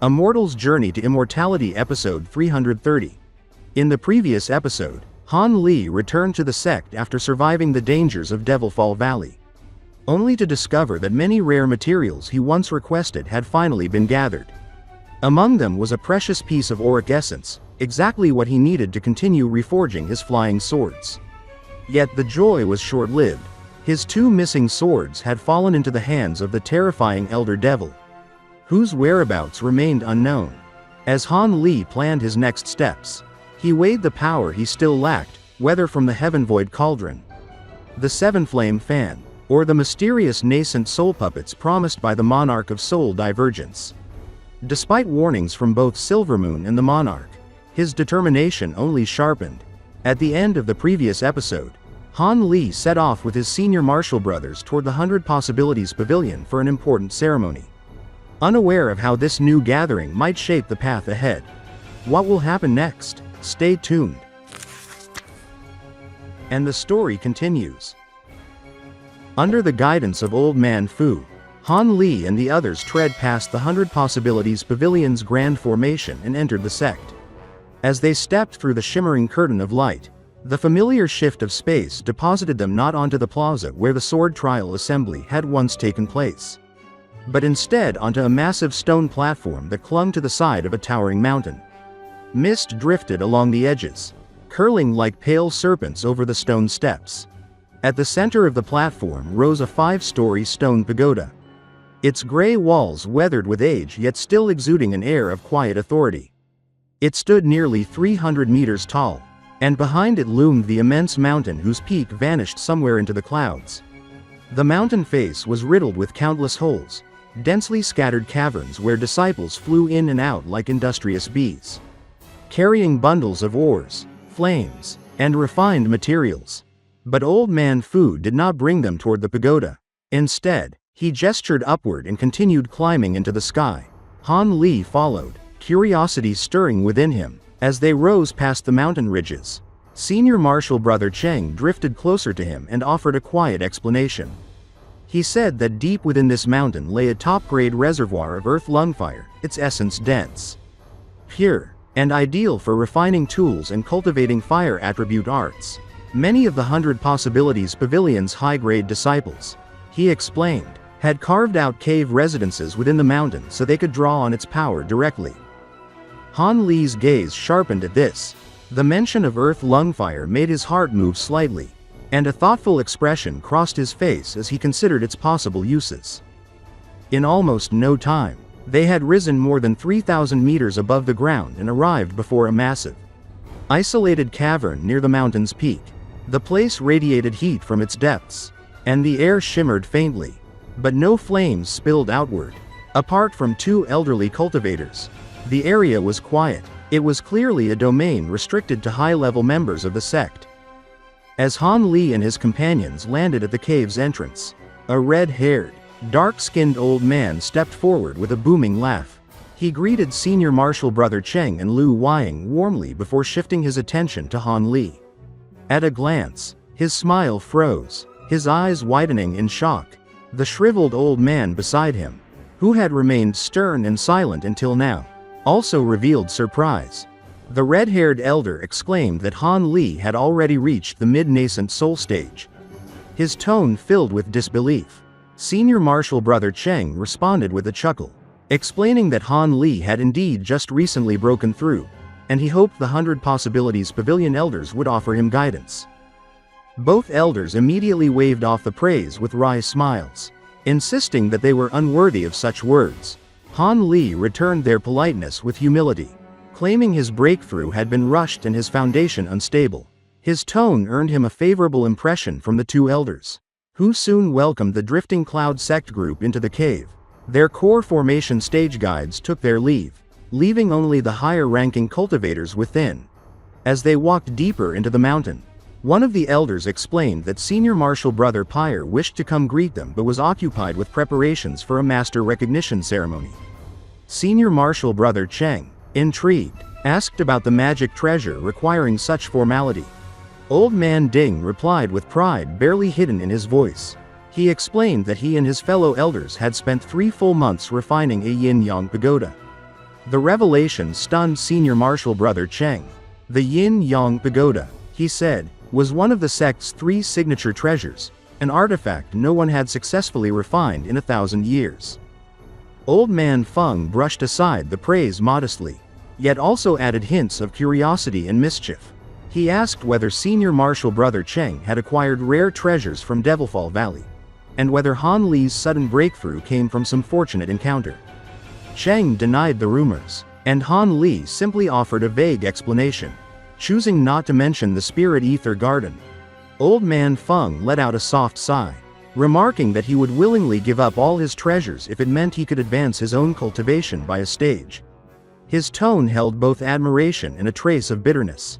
A Mortal's Journey to Immortality Episode 330. In the previous episode, Han Li returned to the sect after surviving the dangers of Devilfall Valley, only to discover that many rare materials he once requested had finally been gathered. Among them was a precious piece of auric essence, exactly what he needed to continue reforging his flying swords. Yet the joy was short-lived. His two missing swords had fallen into the hands of the terrifying Elder Devil, whose whereabouts remained unknown. As Han Li planned his next steps, he weighed the power he still lacked, whether from the Heaven Void Cauldron, the Seven Flame Fan, or the mysterious nascent soul puppets promised by the Monarch of Soul Divergence. Despite warnings from both Silvermoon and the Monarch, his determination only sharpened. At the end of the previous episode, Han Li set off with his senior martial brothers toward the 100 Possibilities Pavilion for an important ceremony, unaware of how this new gathering might shape the path ahead. What will happen next? Stay tuned. And the story continues. Under the guidance of Old Man Fu, Han Li and the others tread past the 100 Possibilities Pavilion's grand formation and entered the sect. As they stepped through the shimmering curtain of light, the familiar shift of space deposited them not onto the plaza where the sword trial assembly had once taken place, but instead onto a massive stone platform that clung to the side of a towering mountain. Mist drifted along the edges, curling like pale serpents over the stone steps. At the center of the platform rose a 5-story stone pagoda, its gray walls weathered with age yet still exuding an air of quiet authority. It stood nearly 300 meters tall, and behind it loomed the immense mountain whose peak vanished somewhere into the clouds. The mountain face was riddled with countless holes, densely scattered caverns where disciples flew in and out like industrious bees, carrying bundles of ores, flames, and refined materials. But Old Man Fu did not bring them toward the pagoda. Instead, he gestured upward and continued climbing into the sky. Han Li followed, curiosity stirring within him. As they rose past the mountain ridges, Senior Marshal Brother Cheng drifted closer to him and offered a quiet explanation. He said that deep within this mountain lay a top-grade reservoir of earth lungfire, its essence dense, pure, and ideal for refining tools and cultivating fire attribute arts. Many of the 100 Possibilities Pavilion's high-grade disciples, he explained, had carved out cave residences within the mountain so they could draw on its power directly. Han Li's gaze sharpened at this. The mention of earth lungfire made his heart move slightly, and a thoughtful expression crossed his face as he considered its possible uses. In almost no time, they had risen more than 3,000 meters above the ground and arrived before a massive, isolated cavern near the mountain's peak. The place radiated heat from its depths, and the air shimmered faintly, but no flames spilled outward. Apart from 2 elderly cultivators, the area was quiet. It was clearly a domain restricted to high-level members of the sect. As Han Li and his companions landed at the cave's entrance, a red-haired, dark-skinned old man stepped forward with a booming laugh. He greeted Senior Marshal Brother Cheng and Lu Weiying warmly before shifting his attention to Han Li. At a glance, his smile froze, his eyes widening in shock. The shriveled old man beside him, who had remained stern and silent until now, also revealed surprise. The red-haired elder exclaimed that Han Li had already reached the mid-nascent soul stage, his tone filled with disbelief. Senior Marshal Brother Cheng responded with a chuckle, explaining that Han Li had indeed just recently broken through, and he hoped the 100 Possibilities Pavilion elders would offer him guidance. Both elders immediately waved off the praise with wry smiles, insisting that they were unworthy of such words. Han Li returned their politeness with humility, claiming his breakthrough had been rushed and his foundation unstable. His tone earned him a favorable impression from the 2 elders, who soon welcomed the Drifting Cloud sect group into the cave. Their core formation stage guides took their leave, leaving only the higher-ranking cultivators within. As they walked deeper into the mountain, one of the elders explained that Senior Marshal Brother Pyre wished to come greet them but was occupied with preparations for a master recognition ceremony. Senior Marshal Brother Cheng, intrigued, asked about the magic treasure requiring such formality. Old Man Ding replied with pride barely hidden in his voice. He explained that he and his fellow elders had spent 3 full months refining a yin-yang pagoda, The revelation stunned Senior Marshal Brother Cheng. The Yin-Yang Pagoda, he said, was one of the sect's 3 signature treasures, an artifact no one had successfully refined in 1,000 years. Old Man Feng brushed aside the praise modestly, yet also added hints of curiosity and mischief. He asked whether Senior Marshal Brother Cheng had acquired rare treasures from Devilfall Valley, and whether Han Li's sudden breakthrough came from some fortunate encounter. Cheng denied the rumors, and Han Li simply offered a vague explanation, choosing not to mention the Spirit Ether Garden. Old Man Feng let out a soft sigh, remarking that he would willingly give up all his treasures if it meant he could advance his own cultivation by a stage. His tone held both admiration and a trace of bitterness.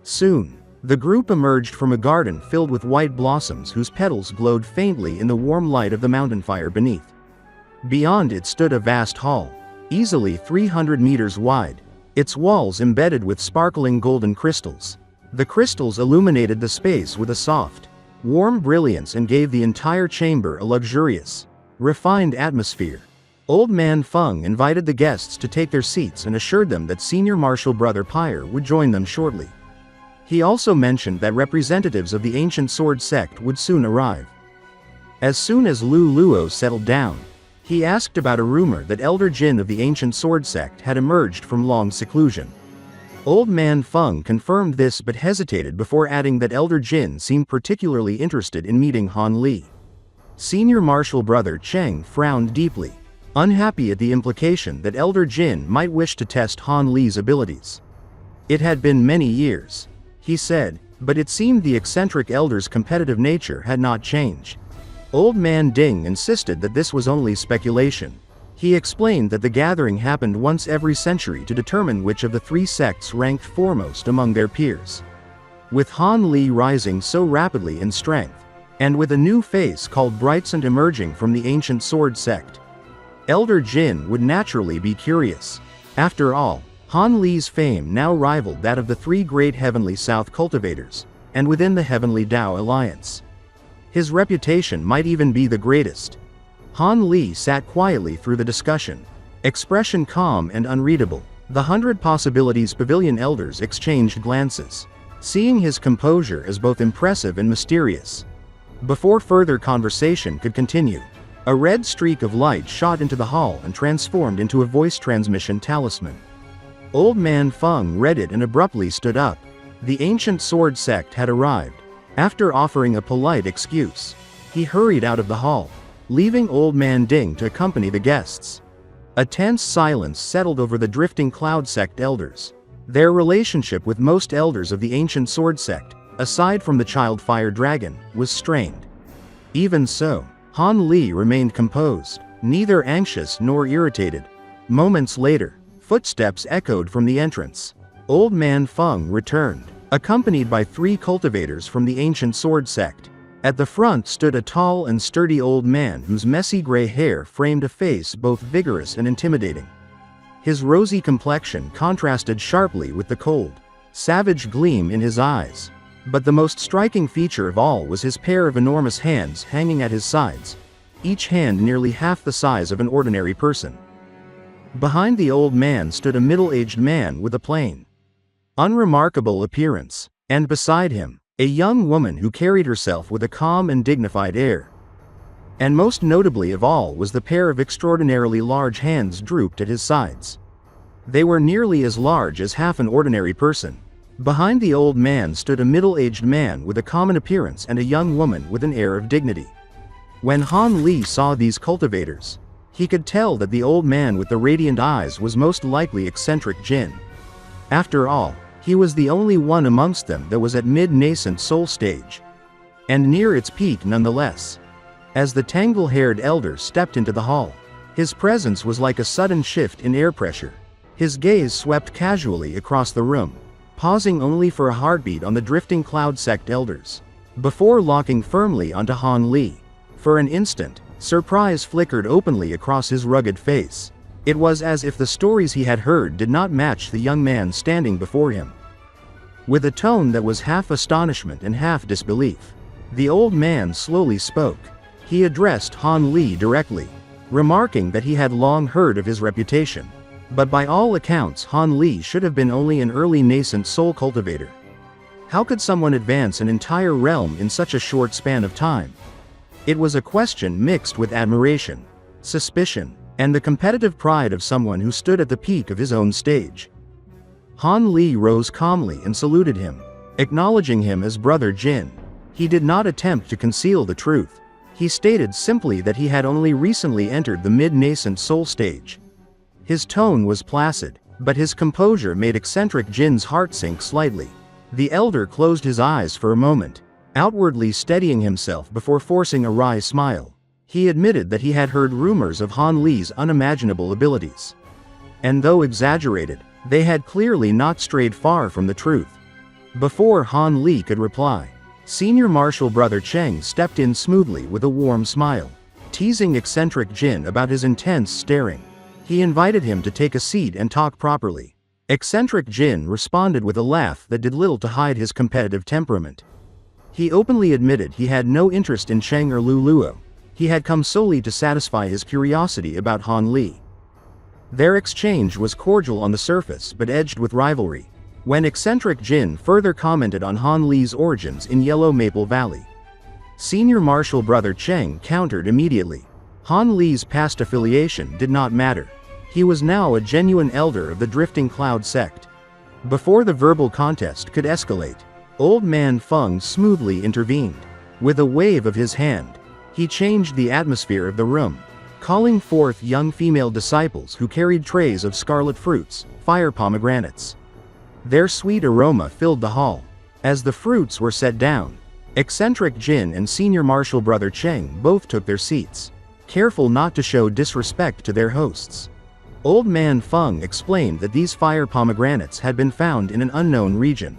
Soon, the group emerged from a garden filled with white blossoms whose petals glowed faintly in the warm light of the mountain fire beneath. Beyond it stood a vast hall, easily 300 meters wide, its walls embedded with sparkling golden crystals. The crystals illuminated the space with a soft, warm brilliance and gave the entire chamber a luxurious, refined atmosphere. Old Man Feng invited the guests to take their seats and assured them that Senior Marshal Brother Pyre would join them shortly. He also mentioned that representatives of the ancient sword sect would soon arrive. As soon as Lu Luo settled down, he asked about a rumor that Elder Jin of the ancient sword sect had emerged from long seclusion. Old Man Feng confirmed this but hesitated before adding that Elder Jin seemed particularly interested in meeting Han Li. Senior Marshal Brother Cheng frowned deeply, unhappy at the implication that Elder Jin might wish to test Han Li's abilities. It had been many years, he said, but it seemed the eccentric elder's competitive nature had not changed. Old Man Ding insisted that this was only speculation. He explained that the gathering happened once every century to determine which of the 3 sects ranked foremost among their peers. With Han Li rising so rapidly in strength, and with a new face called Brightsant emerging from the ancient sword sect, Elder Jin would naturally be curious. After all, Han Li's fame now rivaled that of the 3 great Heavenly South cultivators, and within the Heavenly Dao Alliance, his reputation might even be the greatest. Han Li sat quietly through the discussion, expression calm and unreadable. The 100 Possibilities Pavilion elders exchanged glances, seeing his composure as both impressive and mysterious. Before further conversation could continue, a red streak of light shot into the hall and transformed into a voice transmission talisman. Old Man Feng read it and abruptly stood up. The ancient sword sect had arrived. After offering a polite excuse, he hurried out of the hall, leaving Old Man Ding to accompany the guests. A tense silence settled over the drifting cloud sect elders. Their relationship with most elders of the ancient sword sect, aside from the child fire dragon, was strained. Even so, Han Li remained composed, neither anxious nor irritated. Moments later, footsteps echoed from the entrance. Old Man Feng returned, accompanied by 3 cultivators from the ancient sword sect. At the front stood a tall and sturdy old man whose messy gray hair framed a face both vigorous and intimidating. His rosy complexion contrasted sharply with the cold, savage gleam in his eyes. But the most striking feature of all was his pair of enormous hands hanging at his sides, each hand nearly half the size of an ordinary person. Behind the old man stood a middle-aged man with a plain, unremarkable appearance, and beside him, a young woman who carried herself with a calm and dignified air. And most notably of all was the pair of extraordinarily large hands drooped at his sides. They were nearly as large as half an ordinary person. Behind the old man stood a middle-aged man with a common appearance and a young woman with an air of dignity. When Han Li saw these cultivators, he could tell that the old man with the radiant eyes was most likely eccentric Jin. After all, he was the only one amongst them that was at mid-nascent soul stage, and near its peak nonetheless. As the tangle-haired elder stepped into the hall, his presence was like a sudden shift in air pressure. His gaze swept casually across the room, pausing only for a heartbeat on the drifting cloud sect elders, before locking firmly onto Han Li. For an instant, surprise flickered openly across his rugged face. It was as if the stories he had heard did not match the young man standing before him. With a tone that was half astonishment and half disbelief, the old man slowly spoke. He addressed Han Li directly, remarking that he had long heard of his reputation. But by all accounts Han Li should have been only an early nascent soul cultivator. How could someone advance an entire realm in such a short span of time? It was a question mixed with admiration, suspicion, and the competitive pride of someone who stood at the peak of his own stage. Han Li rose calmly and saluted him, acknowledging him as Brother Jin. He did not attempt to conceal the truth. He stated simply that he had only recently entered the mid-nascent soul stage. His tone was placid, but his composure made eccentric Jin's heart sink slightly. The elder closed his eyes for a moment, outwardly steadying himself before forcing a wry smile. He admitted that he had heard rumors of Han Li's unimaginable abilities. And though exaggerated, they had clearly not strayed far from the truth. Before Han Li could reply, Senior Marshal Brother Cheng stepped in smoothly with a warm smile, teasing eccentric Jin about his intense staring. He invited him to take a seat and talk properly. Eccentric Jin responded with a laugh that did little to hide his competitive temperament. He openly admitted he had no interest in Cheng or Lu Luo. He had come solely to satisfy his curiosity about Han Li. Their exchange was cordial on the surface but edged with rivalry, when eccentric Jin further commented on Han Li's origins in Yellow Maple Valley. Senior Marshal Brother Cheng countered immediately. Han Li's past affiliation did not matter. He was now a genuine elder of the Drifting Cloud sect. Before the verbal contest could escalate, Old Man Feng smoothly intervened. With a wave of his hand, he changed the atmosphere of the room, calling forth young female disciples who carried trays of scarlet fruits, fire pomegranates. Their sweet aroma filled the hall. As the fruits were set down, eccentric Jin and Senior Marshal Brother Cheng both took their seats, careful not to show disrespect to their hosts. Old Man Feng explained that these fire pomegranates had been found in an unknown region.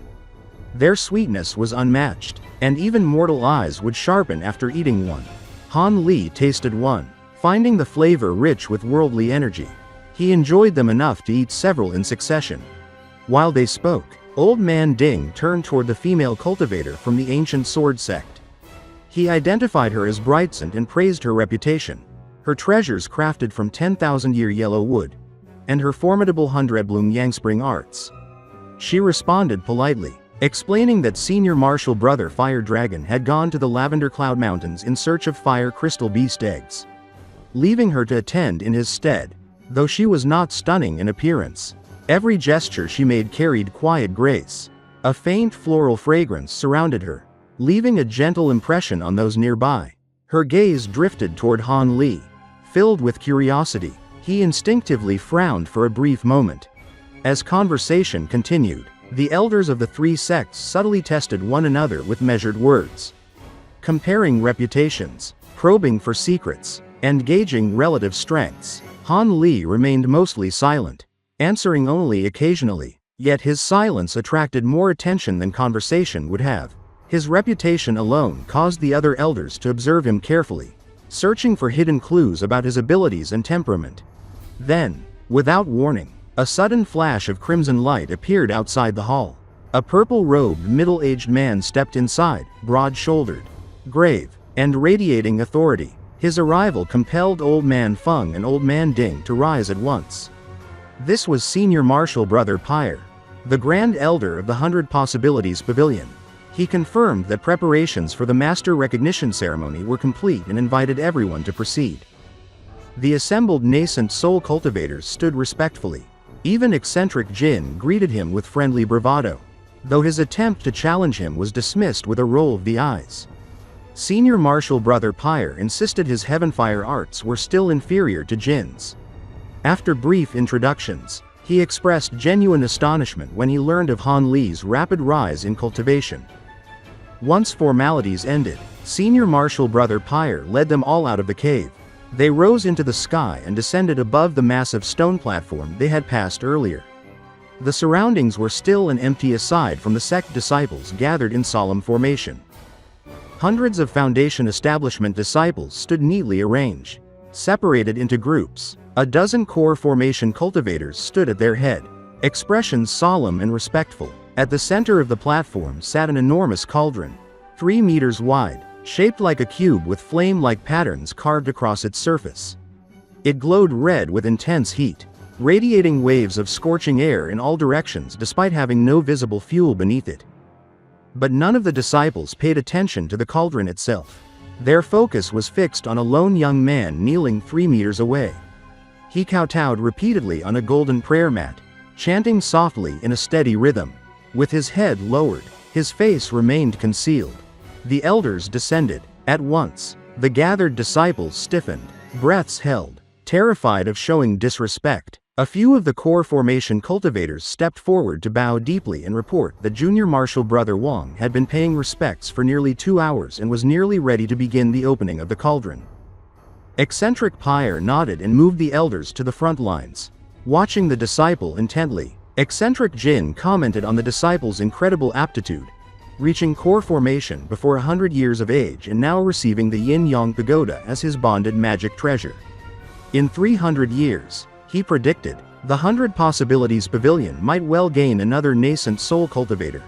Their sweetness was unmatched, and even mortal eyes would sharpen after eating one. Han Li tasted one, finding the flavor rich with worldly energy. He enjoyed them enough to eat several in succession. While they spoke, Old Man Ding turned toward the female cultivator from the ancient sword sect. He identified her as Brightsent and praised her reputation, her treasures crafted from 10,000-year yellow wood, and her formidable Hundredbloom Yangspring arts. She responded politely, explaining that Senior Marshal Brother Fire Dragon had gone to the Lavender Cloud Mountains in search of fire crystal beast eggs, leaving her to attend in his stead. Though she was not stunning in appearance, every gesture she made carried quiet grace. A faint floral fragrance surrounded her, leaving a gentle impression on those nearby. Her gaze drifted toward Han Li. Filled with curiosity, he instinctively frowned for a brief moment. As conversation continued, the elders of the three sects subtly tested one another with measured words, comparing reputations, probing for secrets, and gauging relative strengths. Han Li remained mostly silent, answering only occasionally, yet his silence attracted more attention than conversation would have. His reputation alone caused the other elders to observe him carefully, searching for hidden clues about his abilities and temperament. Then, without warning, a sudden flash of crimson light appeared outside the hall. A purple-robed middle-aged man stepped inside, broad-shouldered, grave, and radiating authority. His arrival compelled Old Man Feng and Old Man Ding to rise at once. This was Senior Marshal Brother Pyre, the Grand Elder of the 100 Possibilities Pavilion. He confirmed that preparations for the Master Recognition Ceremony were complete and invited everyone to proceed. The assembled nascent soul cultivators stood respectfully. Even eccentric Jin greeted him with friendly bravado, though his attempt to challenge him was dismissed with a roll of the eyes. Senior Marshal Brother Pyre insisted his Heavenfire arts were still inferior to Jin's. After brief introductions, he expressed genuine astonishment when he learned of Han Li's rapid rise in cultivation. Once formalities ended, Senior Marshal Brother Pyre led them all out of the cave. They rose into the sky and descended above the massive stone platform they had passed earlier. The surroundings were still and empty aside from the sect disciples gathered in solemn formation. Hundreds of Foundation Establishment disciples stood neatly arranged, separated into groups. A dozen core formation cultivators stood at their head, expressions solemn and respectful. At the center of the platform sat an enormous cauldron, 3 meters wide, shaped like a cube with flame-like patterns carved across its surface. It glowed red with intense heat. radiating waves of scorching air in all directions despite having no visible fuel beneath it. But none of the disciples paid attention to the cauldron itself. Their focus was fixed on a lone young man kneeling 3 meters away. He kowtowed repeatedly on a golden prayer mat, chanting softly in a steady rhythm. With his head lowered, his face remained concealed. The elders descended. At once, the gathered disciples stiffened, breaths held, terrified of showing disrespect. A few of the core formation cultivators stepped forward to bow deeply and report that Junior Marshal Brother Wang had been paying respects for nearly 2 hours and was nearly ready to begin the opening of the cauldron. Eccentric Pyre nodded and moved the elders to the front lines. Watching the disciple intently, Eccentric Jin commented on the disciple's incredible aptitude, reaching core formation before 100 years of age and now receiving the Yin-Yang Pagoda as his bonded magic treasure. In 300 years, he predicted, the 100 Possibilities Pavilion might well gain another nascent soul cultivator.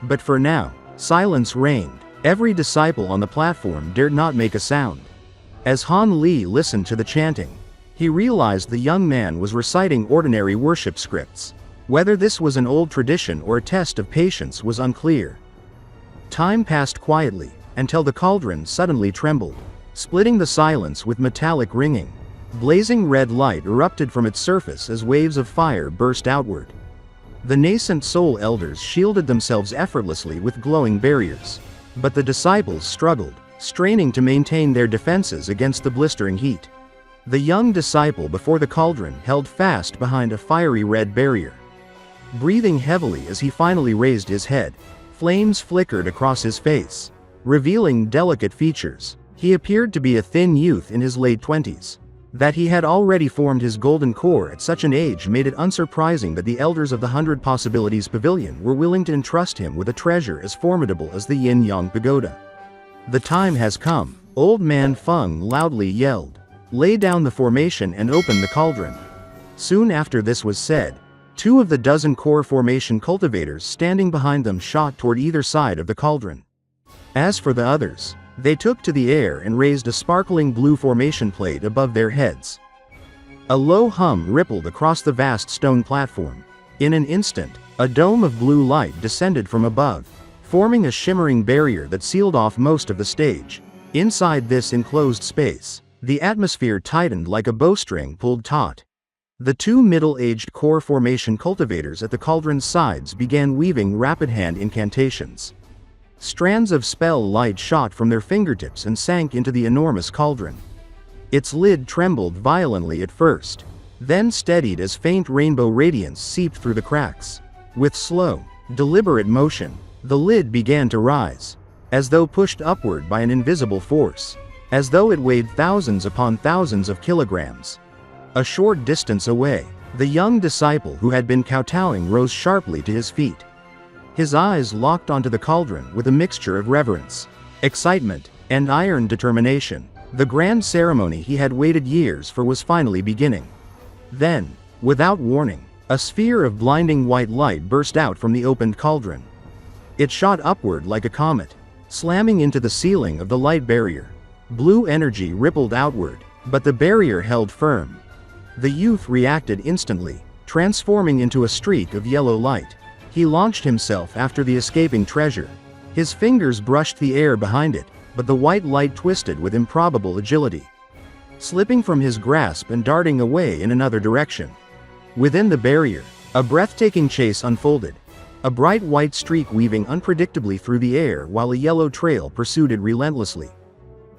But for now, silence reigned. Every disciple on the platform dared not make a sound. As Han Li listened to the chanting, he realized the young man was reciting ordinary worship scripts. Whether this was an old tradition or a test of patience was unclear. Time passed quietly, until the cauldron suddenly trembled, splitting the silence with metallic ringing. Blazing red light erupted from its surface as waves of fire burst outward. The nascent soul elders shielded themselves effortlessly with glowing barriers. But the disciples struggled, straining to maintain their defenses against the blistering heat. The young disciple before the cauldron held fast behind a fiery red barrier. Breathing heavily as he finally raised his head, flames flickered across his face, revealing delicate features. He appeared to be a thin youth in his late 20s. That he had already formed his golden core at such an age made it unsurprising that the elders of the 100 Possibilities Pavilion were willing to entrust him with a treasure as formidable as the Yin-Yang Pagoda. The time has come, Old Man Feng loudly yelled. Lay down the formation and open the cauldron. Soon after this was said, 2 of the dozen core formation cultivators standing behind them shot toward either side of the cauldron. As for the others, they took to the air and raised a sparkling blue formation plate above their heads. A low hum rippled across the vast stone platform. In an instant, a dome of blue light descended from above, forming a shimmering barrier that sealed off most of the stage. Inside this enclosed space, the atmosphere tightened like a bowstring pulled taut. The 2 middle-aged core formation cultivators at the cauldron's sides began weaving rapid hand incantations. Strands of spell light shot from their fingertips and sank into the enormous cauldron. Its lid trembled violently at first, then steadied as faint rainbow radiance seeped through the cracks. With slow, deliberate motion, the lid began to rise, as though pushed upward by an invisible force, as though it weighed thousands upon thousands of kilograms. A short distance away, the young disciple who had been kowtowing rose sharply to his feet. His eyes locked onto the cauldron with a mixture of reverence, excitement, and iron determination. The grand ceremony he had waited years for was finally beginning. Then, without warning, a sphere of blinding white light burst out from the opened cauldron. It shot upward like a comet, slamming into the ceiling of the light barrier. Blue energy rippled outward, but the barrier held firm. The youth reacted instantly, transforming into a streak of yellow light. He launched himself after the escaping treasure. His fingers brushed the air behind it, but the white light twisted with improbable agility, slipping from his grasp and darting away in another direction. Within the barrier, a breathtaking chase unfolded, a bright white streak weaving unpredictably through the air while a yellow trail pursued it relentlessly.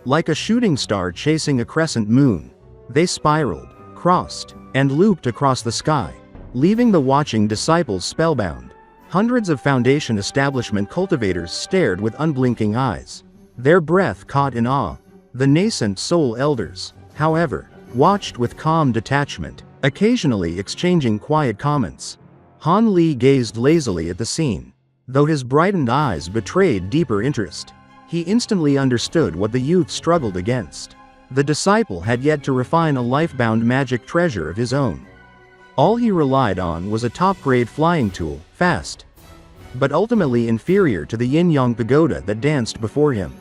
Like a shooting star chasing a crescent moon, they spiraled, crossed, and looped across the sky, leaving the watching disciples spellbound. Hundreds of Foundation establishment cultivators stared with unblinking eyes, their breath caught in awe. The nascent soul elders, however, watched with calm detachment, occasionally exchanging quiet comments. Han Li gazed lazily at the scene. Though his brightened eyes betrayed deeper interest, he instantly understood what the youth struggled against. The disciple had yet to refine a life-bound magic treasure of his own. All he relied on was a top-grade flying tool, fast, but ultimately inferior to the Yin-Yang Pagoda that danced before him.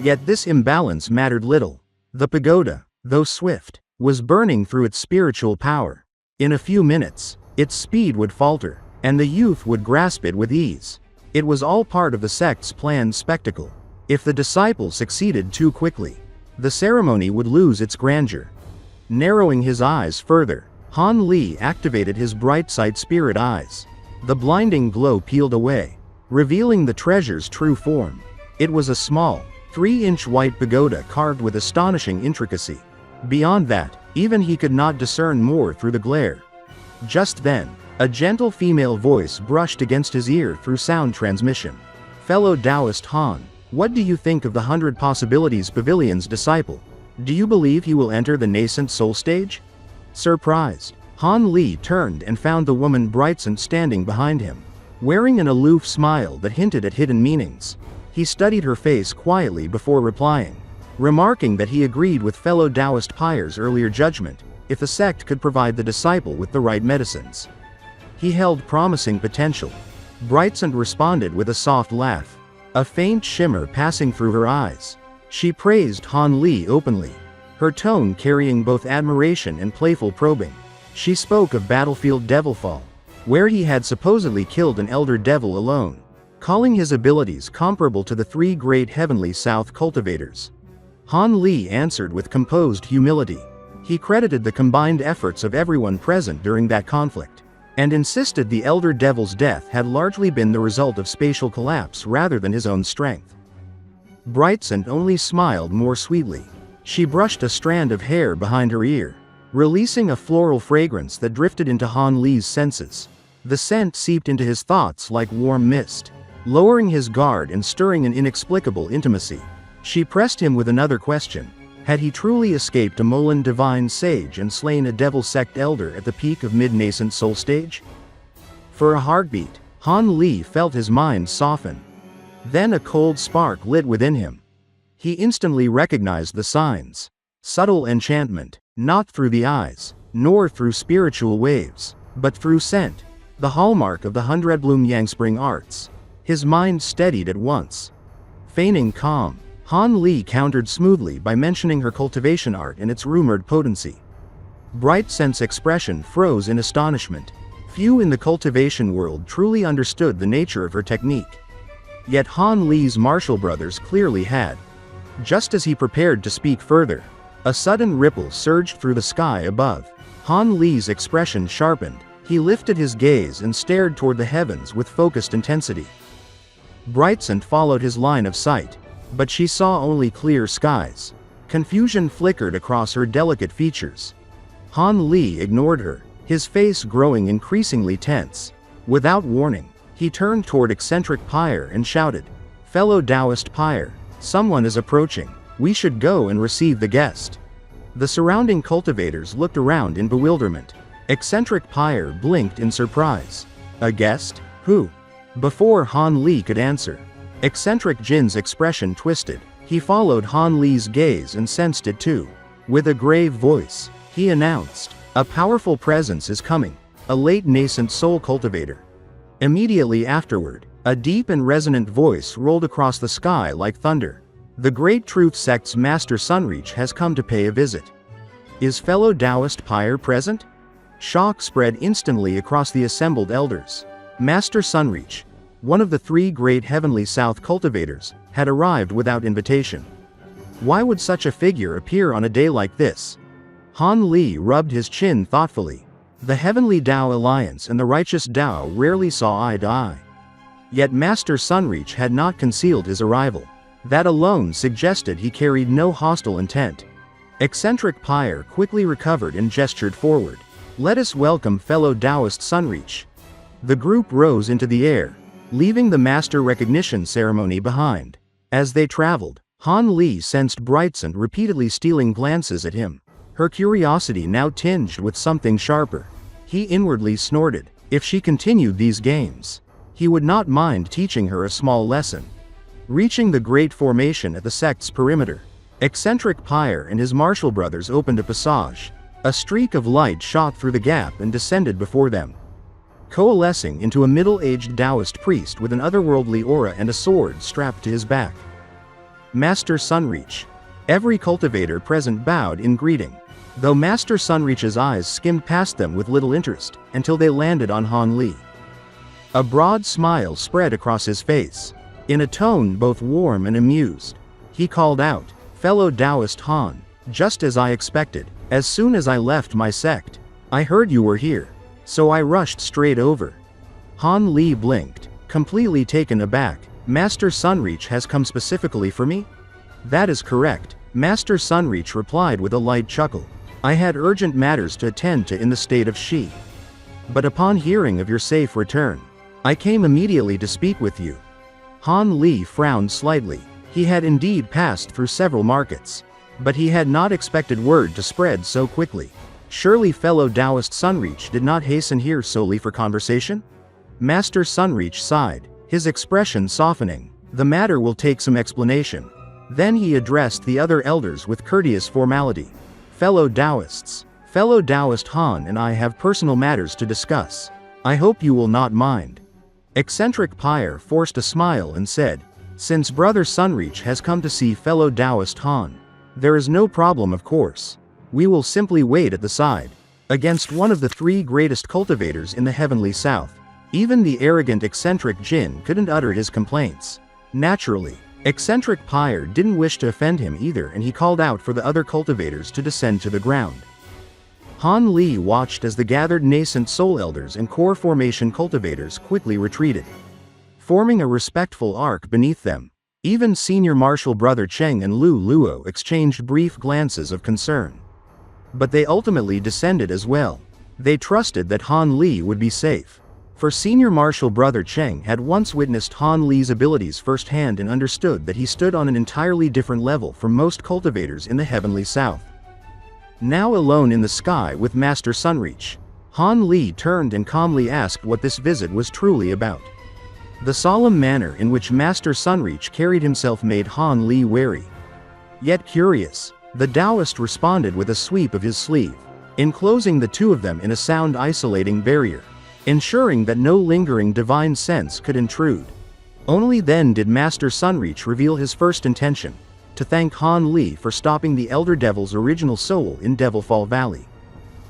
Yet this imbalance mattered little. The pagoda, though swift, was burning through its spiritual power. In a few minutes, its speed would falter, and the youth would grasp it with ease. It was all part of the sect's planned spectacle. If the disciple succeeded too quickly, the ceremony would lose its grandeur. Narrowing his eyes further, Han Li activated his bright sight spirit eyes. The blinding glow peeled away, revealing the treasure's true form. It was a small, 3-inch white pagoda carved with astonishing intricacy. Beyond that, even he could not discern more through the glare. Just then, a gentle female voice brushed against his ear through sound transmission. "Fellow Taoist Han, what do you think of the 100 Possibilities Pavilion's disciple? Do you believe he will enter the nascent soul stage?" Surprised, Han Li turned and found the woman Brightsant standing behind him, wearing an aloof smile that hinted at hidden meanings. He studied her face quietly before replying, remarking that he agreed with fellow Taoist Pyre's earlier judgment: if the sect could provide the disciple with the right medicines, he held promising potential. Brightsant responded with a soft laugh, a faint shimmer passing through her eyes. She praised Han Li openly, her tone carrying both admiration and playful probing. She spoke of battlefield Devilfall, where he had supposedly killed an elder devil alone, calling his abilities comparable to the 3 great heavenly South cultivators. Han Li answered with composed humility. He credited the combined efforts of everyone present during that conflict, and insisted the elder devil's death had largely been the result of spatial collapse rather than his own strength. Brightsant only smiled more sweetly. She brushed a strand of hair behind her ear, releasing a floral fragrance that drifted into Han Li's senses. The scent seeped into his thoughts like warm mist, lowering his guard and stirring an inexplicable intimacy. She pressed him with another question. Had he truly escaped a Molan divine sage and slain a devil sect elder at the peak of mid-nascent soul stage? For a heartbeat, Han Li felt his mind soften. Then a cold spark lit within him. He instantly recognized the signs. Subtle enchantment, not through the eyes, nor through spiritual waves, but through scent, the hallmark of the Hundredbloom Yangspring arts. His mind steadied at once. Feigning calm, Han Li countered smoothly by mentioning her cultivation art and its rumored potency. Brightsant's expression froze in astonishment. Few in the cultivation world truly understood the nature of her technique. Yet Han Li's martial brothers clearly had. Just as he prepared to speak further, a sudden ripple surged through the sky above. Han Li's expression sharpened. He lifted his gaze and stared toward the heavens with focused intensity. Brightsant followed his line of sight, but she saw only clear skies. Confusion flickered across her delicate features. Han Li ignored her, his face growing increasingly tense. Without warning, he turned toward eccentric Pyre and shouted, "Fellow Taoist Pyre, someone is approaching. We should go and receive the guest." The surrounding cultivators looked around in bewilderment. Eccentric Pyre blinked in surprise. A guest? Who? Before Han Li could answer, Eccentric Jin's expression twisted. He followed Han Li's gaze and sensed it too. With a grave voice, he announced, "A powerful presence is coming, a late nascent soul cultivator." Immediately afterward, a deep and resonant voice rolled across the sky like thunder. "The Great Truth Sect's Master Sunreach has come to pay a visit." Is fellow Taoist Pyre present? Shock spread instantly across the assembled elders. Master Sunreach, one of the 3 great heavenly South cultivators, had arrived without invitation. Why would such a figure appear on a day like this? Han Li rubbed his chin thoughtfully. The Heavenly Tao Alliance and the Righteous Tao rarely saw eye to eye. Yet Master Sunreach had not concealed his arrival. That alone suggested he carried no hostile intent. Eccentric Pyre quickly recovered and gestured forward. "Let us welcome fellow Taoist Sunreach." The group rose into the air, leaving the master recognition ceremony behind. As they traveled, Han Li sensed Brightsant repeatedly stealing glances at him, her curiosity now tinged with something sharper. He inwardly snorted. If she continued these games, he would not mind teaching her a small lesson. Reaching the great formation at the sect's perimeter, Eccentric Pyre and his martial brothers opened a passage. A streak of light shot through the gap and descended before them, coalescing into a middle-aged Taoist priest with an otherworldly aura and a sword strapped to his back. Master Sunreach. Every cultivator present bowed in greeting. though Master Sunreach's eyes skimmed past them with little interest, until they landed on Han Li. A broad smile spread across his face. In a tone both warm and amused, he called out, "Fellow Taoist Han, just as I expected, as soon as I left my sect, I heard you were here, so I rushed straight over." Han Li blinked, completely taken aback. "Master Sunreach has come specifically for me?" "That is correct," Master Sunreach replied with a light chuckle. "I had urgent matters to attend to in the state of Shi. But upon hearing of your safe return, I came immediately to speak with you." Han Li frowned slightly. He had indeed passed through several markets, but he had not expected word to spread so quickly. Surely fellow Taoist Sunreach did not hasten here solely for conversation? Master Sunreach sighed, his expression softening. "The matter will take some explanation." Then he addressed the other elders with courteous formality. "Fellow Taoists, fellow Taoist Han and I have personal matters to discuss. I hope you will not mind." Eccentric Pyre forced a smile and said, "Since Brother Sunreach has come to see fellow Taoist Han, there is no problem, of course. We will simply wait at the side." Against one of the three greatest cultivators in the heavenly south, even the arrogant eccentric Jin couldn't utter his complaints. Naturally, Eccentric Pyre didn't wish to offend him either, and he called out for the other cultivators to descend to the ground. Han Li watched as the gathered nascent soul elders and core formation cultivators quickly retreated, forming a respectful arc beneath them. Even senior martial brother Cheng and Lu Luo exchanged brief glances of concern. But they ultimately descended as well. They trusted that Han Li would be safe. For senior martial brother Cheng had once witnessed Han Li's abilities firsthand and understood that he stood on an entirely different level from most cultivators in the heavenly south. Now alone in the sky with Master Sunreach, Han Li turned and calmly asked what this visit was truly about. The solemn manner in which Master Sunreach carried himself made Han Li wary, yet curious. The Taoist responded with a sweep of his sleeve, enclosing the two of them in a sound isolating barrier, ensuring that no lingering divine sense could intrude. Only then did Master Sunreach reveal his first intention, to thank Han Li for stopping the Elder Devil's original soul in Devilfall Valley.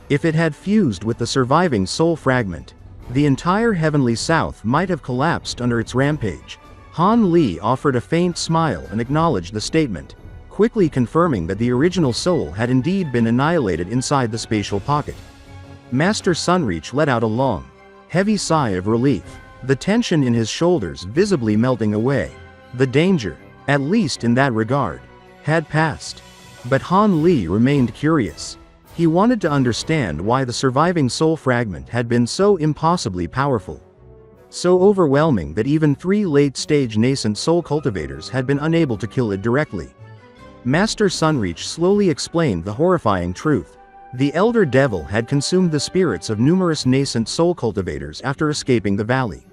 If it had fused with the surviving soul fragment, the entire heavenly south might have collapsed under its rampage. Han Li offered a faint smile and acknowledged the statement, quickly confirming that the original soul had indeed been annihilated inside the spatial pocket. Master Sunreach let out a long, heavy sigh of relief, the tension in his shoulders visibly melting away. The danger, at least in that regard, had passed. But Han Li remained curious. He wanted to understand why the surviving soul fragment had been so impossibly powerful, so overwhelming that even three late-stage nascent soul cultivators had been unable to kill it directly. Master Sunreach slowly explained the horrifying truth. The Elder Devil had consumed the spirits of numerous nascent soul cultivators after escaping the valley.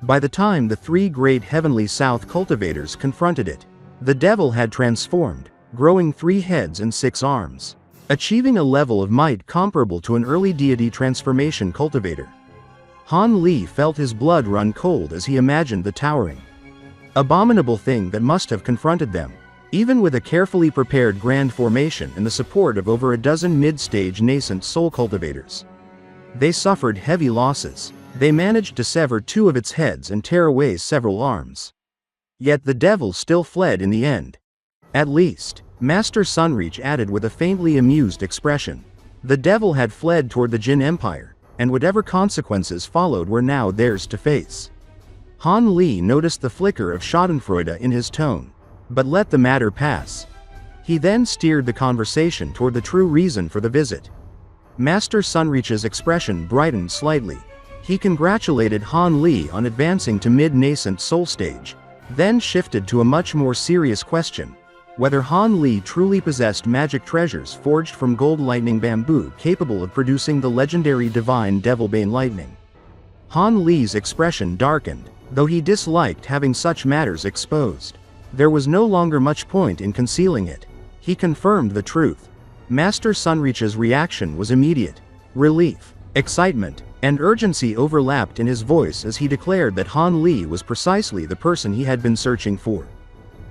By the time the three great heavenly south cultivators confronted it, the devil had transformed, growing 3 heads and 6 arms, achieving a level of might comparable to an early deity transformation cultivator. Han Li felt his blood run cold as he imagined the towering, abominable thing that must have confronted them. Even with a carefully prepared grand formation and the support of over a dozen mid-stage nascent soul cultivators, they suffered heavy losses. They managed to sever 2 of its heads and tear away several arms. Yet the devil still fled in the end. At least, Master Sunreach added with a faintly amused expression. The devil had fled toward the Jin Empire, and whatever consequences followed were now theirs to face. Han Li noticed the flicker of schadenfreude in his tone, but let the matter pass. He then steered the conversation toward the true reason for the visit. Master Sunreach's expression brightened slightly. He congratulated Han Li on advancing to mid-nascent soul stage, then shifted to a much more serious question: whether Han Li truly possessed magic treasures forged from gold lightning bamboo capable of producing the legendary divine Devilbane lightning. Han Li's expression darkened, though he disliked having such matters exposed. There was no longer much point in concealing it. He confirmed the truth. Master Sunreach's reaction was immediate. Relief, excitement, and urgency overlapped in his voice as he declared that Han Li was precisely the person he had been searching for.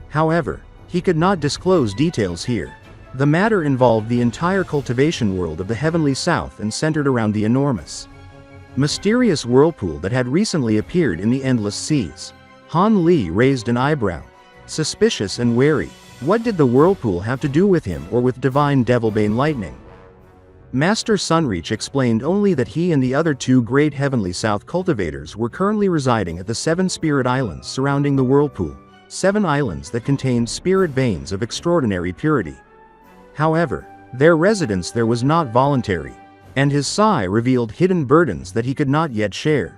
However, he could not disclose details here. The matter involved the entire cultivation world of the Heavenly South and centered around the enormous, mysterious whirlpool that had recently appeared in the endless seas. Han Li raised an eyebrow, suspicious and wary. What did the whirlpool have to do with him or with divine Devilbane lightning? Master Sunreach explained only that he and the other two great Heavenly South cultivators were currently residing at the 7 spirit islands surrounding the whirlpool, 7 islands that contained spirit veins of extraordinary purity. However, their residence there was not voluntary, and his sigh revealed hidden burdens that he could not yet share.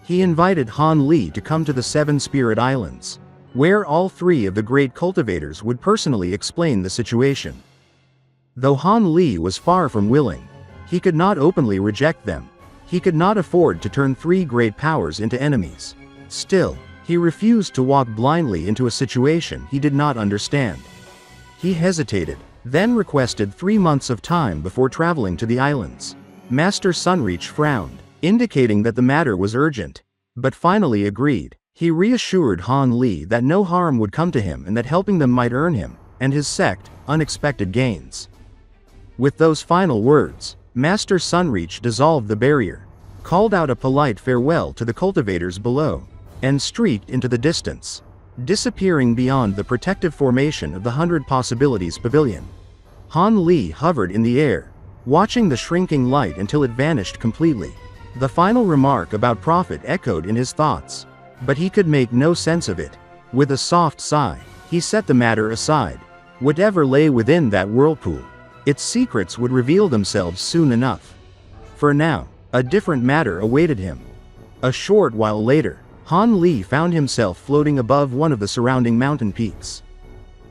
He invited Han Li to come to the 7 spirit islands, where all 3 of the great cultivators would personally explain the situation. Though Han Li was far from willing, he could not openly reject them. He could not afford to turn 3 great powers into enemies. Still, he refused to walk blindly into a situation he did not understand. He hesitated, then requested 3 months of time before traveling to the islands. Master Sunreach frowned, indicating that the matter was urgent, but finally agreed. He reassured Han Li that no harm would come to him and that helping them might earn him, and his sect, unexpected gains. With those final words, Master Sunreach dissolved the barrier, called out a polite farewell to the cultivators below, and streaked into the distance, disappearing beyond the protective formation of the 100 Possibilities Pavilion. Han Li hovered in the air, watching the shrinking light until it vanished completely. The final remark about profit echoed in his thoughts, but he could make no sense of it. With a soft sigh, he set the matter aside. Whatever lay within that whirlpool, its secrets would reveal themselves soon enough. For now, a different matter awaited him. A short while later, Han Li found himself floating above one of the surrounding mountain peaks.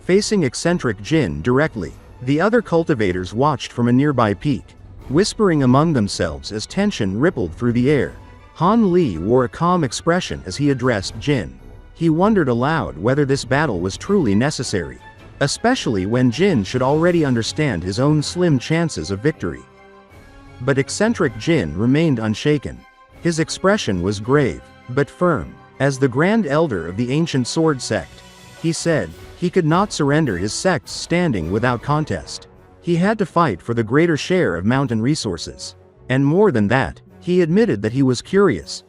Facing eccentric Jin directly, the other cultivators watched from a nearby peak, whispering among themselves as tension rippled through the air. Han Li wore a calm expression as he addressed Jin. He wondered aloud whether this battle was truly necessary, especially when Jin should already understand his own slim chances of victory. But eccentric Jin remained unshaken. His expression was grave, but firm. As the Grand Elder of the ancient sword sect, he said, he could not surrender his sect's standing without contest. He had to fight for the greater share of mountain resources. And more than that, he admitted that he was curious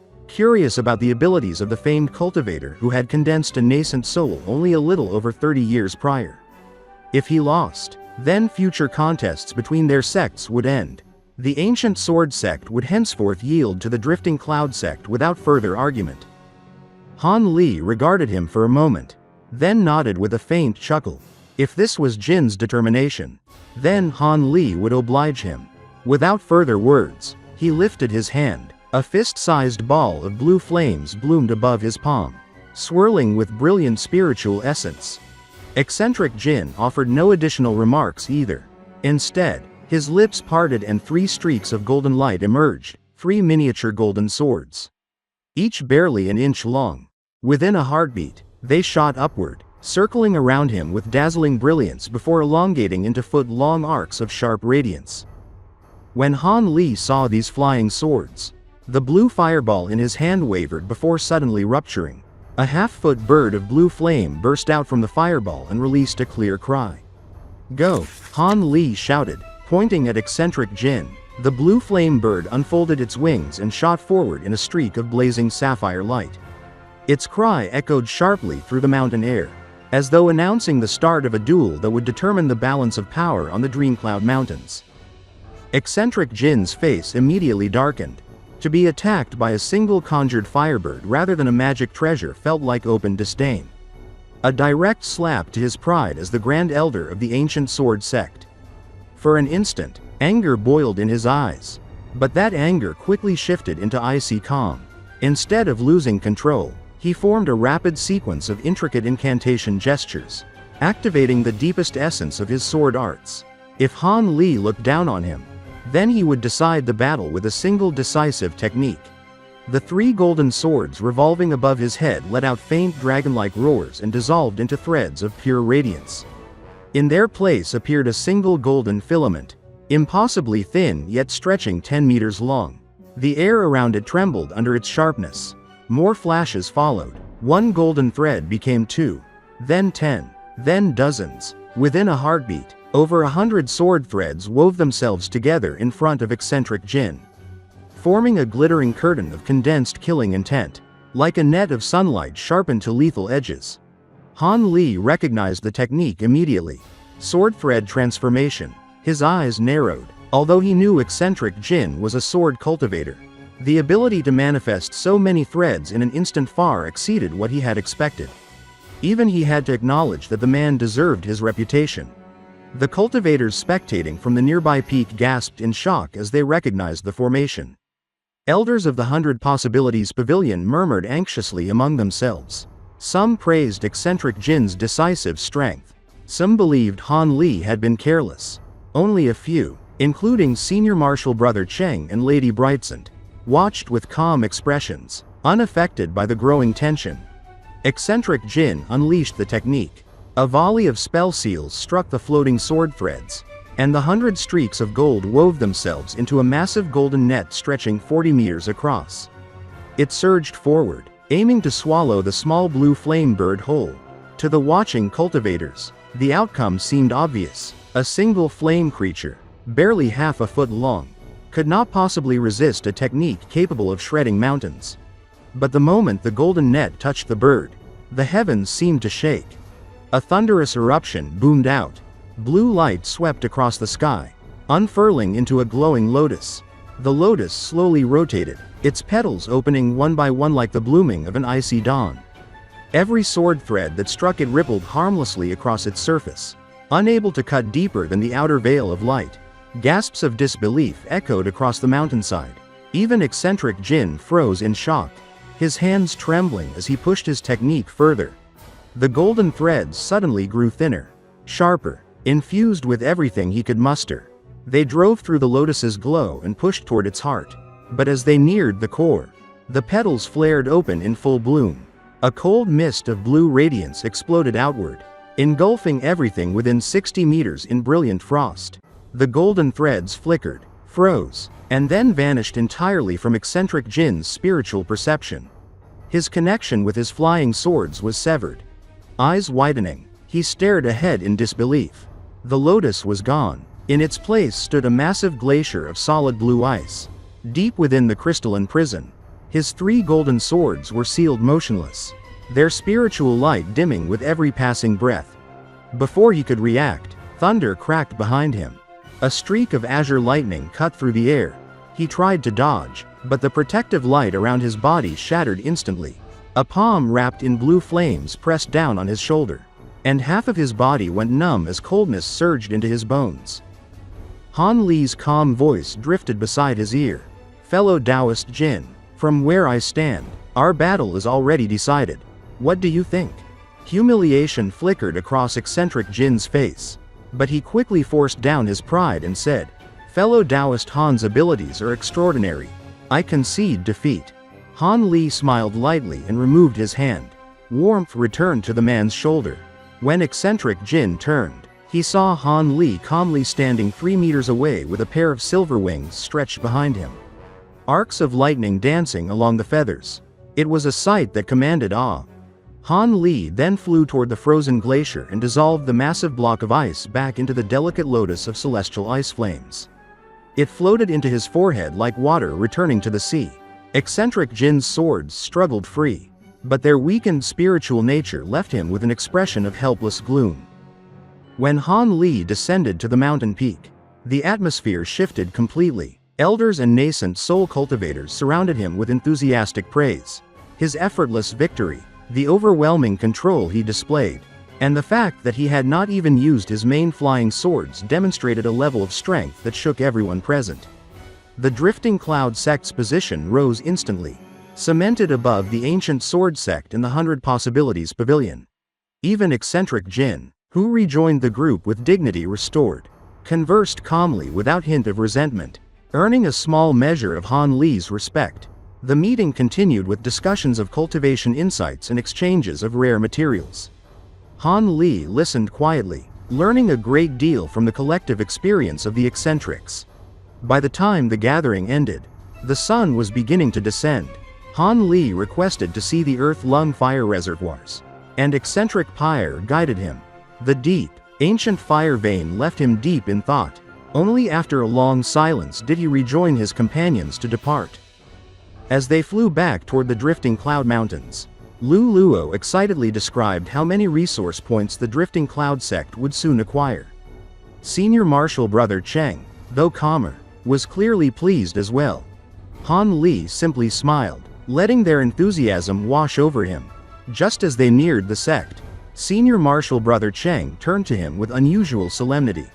about the abilities of the famed cultivator who had condensed a nascent soul only a little over 30 years prior. If he lost, then future contests between their sects would end. The ancient sword sect would henceforth yield to the drifting cloud sect without further argument. Han Li regarded him for a moment, then nodded with a faint chuckle. If this was Jin's determination, then Han Li would oblige him. Without further words, he lifted his hand. A fist-sized ball of blue flames bloomed above his palm, swirling with brilliant spiritual essence. Eccentric Jin offered no additional remarks either. Instead, his lips parted and 3 streaks of golden light emerged, 3 miniature golden swords, each barely an inch long. Within a heartbeat, they shot upward, circling around him with dazzling brilliance before elongating into foot-long arcs of sharp radiance. When Han Li saw these flying swords, the blue fireball in his hand wavered before suddenly rupturing. A half-foot bird of blue flame burst out from the fireball and released a clear cry. "Go!" Han Li shouted, pointing at eccentric Jin. The blue flame bird unfolded its wings and shot forward in a streak of blazing sapphire light. Its cry echoed sharply through the mountain air, as though announcing the start of a duel that would determine the balance of power on the Dreamcloud Mountains. Eccentric Jin's face immediately darkened. To be attacked by a single conjured firebird rather than a magic treasure felt like open disdain. A direct slap to his pride as the Grand Elder of the ancient sword sect. For an instant, anger boiled in his eyes. But that anger quickly shifted into icy calm. Instead of losing control, he formed a rapid sequence of intricate incantation gestures, activating the deepest essence of his sword arts. If Han Li looked down on him, then he would decide the battle with a single decisive technique. The 3 golden swords revolving above his head let out faint dragon-like roars and dissolved into threads of pure radiance. In their place appeared a single golden filament, impossibly thin yet stretching 10 meters long. The air around it trembled under its sharpness. More flashes followed. 1 golden thread became 2, then 10, then dozens. Within a heartbeat, Over 100 sword threads wove themselves together in front of eccentric Jin, forming a glittering curtain of condensed killing intent, like a net of sunlight sharpened to lethal edges. Han Li recognized the technique immediately. Sword thread transformation. His eyes narrowed. Although he knew eccentric Jin was a sword cultivator, the ability to manifest so many threads in an instant far exceeded what he had expected. Even he had to acknowledge that the man deserved his reputation. The cultivators spectating from the nearby peak gasped in shock as they recognized the formation. Elders of the 100 Possibilities Pavilion murmured anxiously among themselves. Some praised eccentric Jin's decisive strength. Some believed Han Li had been careless. Only a few, including Senior Marshal Brother Cheng and Lady Brightsand, watched with calm expressions, unaffected by the growing tension. Eccentric Jin unleashed the technique. A volley of spell seals struck the floating sword threads, and the 100 streaks of gold wove themselves into a massive golden net stretching 40 meters across. It surged forward, aiming to swallow the small blue flame bird whole. To the watching cultivators, the outcome seemed obvious. A single flame creature, barely half a foot long, could not possibly resist a technique capable of shredding mountains. But the moment the golden net touched the bird, the heavens seemed to shake. A thunderous eruption boomed out. Blue light swept across the sky, unfurling into a glowing lotus. The lotus slowly rotated, its petals opening one by one like the blooming of an icy dawn. Every sword thread that struck it rippled harmlessly across its surface, unable to cut deeper than the outer veil of light. Gasps of disbelief echoed across the mountainside. Even eccentric Jin froze in shock, his hands trembling as he pushed his technique further. The golden threads suddenly grew thinner, sharper, infused with everything he could muster. They drove through the lotus's glow and pushed toward its heart. But as they neared the core, the petals flared open in full bloom. A cold mist of blue radiance exploded outward, engulfing everything within 60 meters in brilliant frost. The golden threads flickered, froze, and then vanished entirely from eccentric Jin's spiritual perception. His connection with his flying swords was severed. Eyes widening, he stared ahead in disbelief. The lotus was gone. In its place stood a massive glacier of solid blue ice. Deep within the crystalline prison, his 3 golden swords were sealed motionless, their spiritual light dimming with every passing breath. Before he could react, thunder cracked behind him. A streak of azure lightning cut through the air. He tried to dodge, but the protective light around his body shattered instantly. A palm wrapped in blue flames pressed down on his shoulder, and half of his body went numb as coldness surged into his bones. Han Li's calm voice drifted beside his ear. "Fellow Taoist Jin, from where I stand, our battle is already decided. What do you think?" Humiliation flickered across eccentric Jin's face, but he quickly forced down his pride and said, "Fellow Taoist Han's abilities are extraordinary. I concede defeat." Han Li smiled lightly and removed his hand. Warmth returned to the man's shoulder. When eccentric Jin turned, he saw Han Li calmly standing 3 meters away with a pair of silver wings stretched behind him, arcs of lightning dancing along the feathers. It was a sight that commanded awe. Han Li then flew toward the frozen glacier and dissolved the massive block of ice back into the delicate lotus of celestial ice flames. It floated into his forehead like water returning to the sea. Eccentric Jin's swords struggled free, but their weakened spiritual nature left him with an expression of helpless gloom. When Han Li descended to the mountain peak, the atmosphere shifted completely. Elders and nascent soul cultivators surrounded him with enthusiastic praise. His effortless victory, the overwhelming control he displayed, and the fact that he had not even used his main flying swords demonstrated a level of strength that shook everyone present. The drifting cloud sect's position rose instantly, cemented above the ancient sword sect in the 100 Possibilities Pavilion. Even eccentric Jin, who rejoined the group with dignity restored, conversed calmly without hint of resentment, earning a small measure of Han Li's respect. The meeting continued with discussions of cultivation insights and exchanges of rare materials. Han Li listened quietly, learning a great deal from the collective experience of the eccentrics. By the time the gathering ended, the sun was beginning to descend. Han Li requested to see the Earth Lung fire reservoirs, and eccentric Pyre guided him. The deep, Ancient Fire Vein left him deep in thought. Only after a long silence did he rejoin his companions to depart. As they flew back toward the drifting cloud mountains, Lu Luo excitedly described how many resource points the drifting cloud sect would soon acquire. Senior Marshal Brother Cheng, though calmer, was clearly pleased as well. Han Li simply smiled, letting their enthusiasm wash over him. Just as they neared the sect, Senior Marshal Brother Cheng turned to him with unusual solemnity.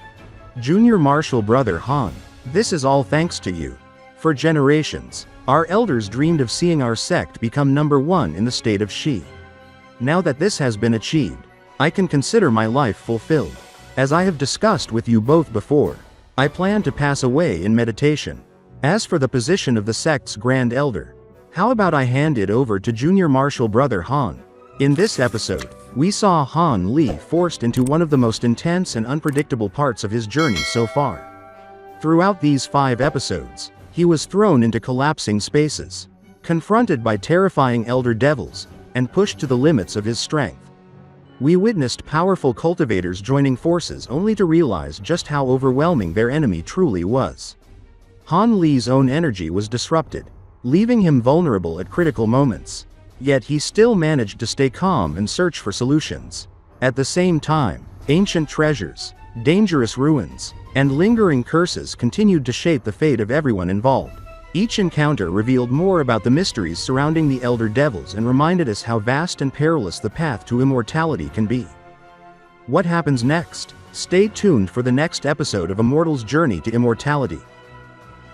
Junior Marshal Brother Han, this is all thanks to you. For generations, our elders dreamed of seeing our sect become #1 in the state of Xi. Now that this has been achieved, I can consider my life fulfilled. As I have discussed with you both before, I plan to pass away in meditation. As for the position of the sect's Grand Elder, how about I hand it over to Junior Marshal Brother Han? In this episode, we saw Han Li forced into one of the most intense and unpredictable parts of his journey so far. Throughout these 5 episodes, he was thrown into collapsing spaces, confronted by terrifying elder devils, and pushed to the limits of his strength. We witnessed powerful cultivators joining forces only to realize just how overwhelming their enemy truly was. Han Li's own energy was disrupted, leaving him vulnerable at critical moments. Yet he still managed to stay calm and search for solutions. At the same time, ancient treasures, dangerous ruins, and lingering curses continued to shape the fate of everyone involved. Each encounter revealed more about the mysteries surrounding the Elder Devils and reminded us how vast and perilous the path to immortality can be. What happens next? Stay tuned for the next episode of Immortal's Journey to Immortality.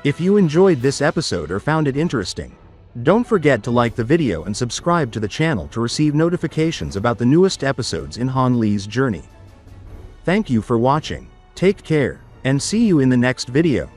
If you enjoyed this episode or found it interesting, don't forget to like the video and subscribe to the channel to receive notifications about the newest episodes in Han Li's journey. Thank you for watching, take care, and see you in the next video.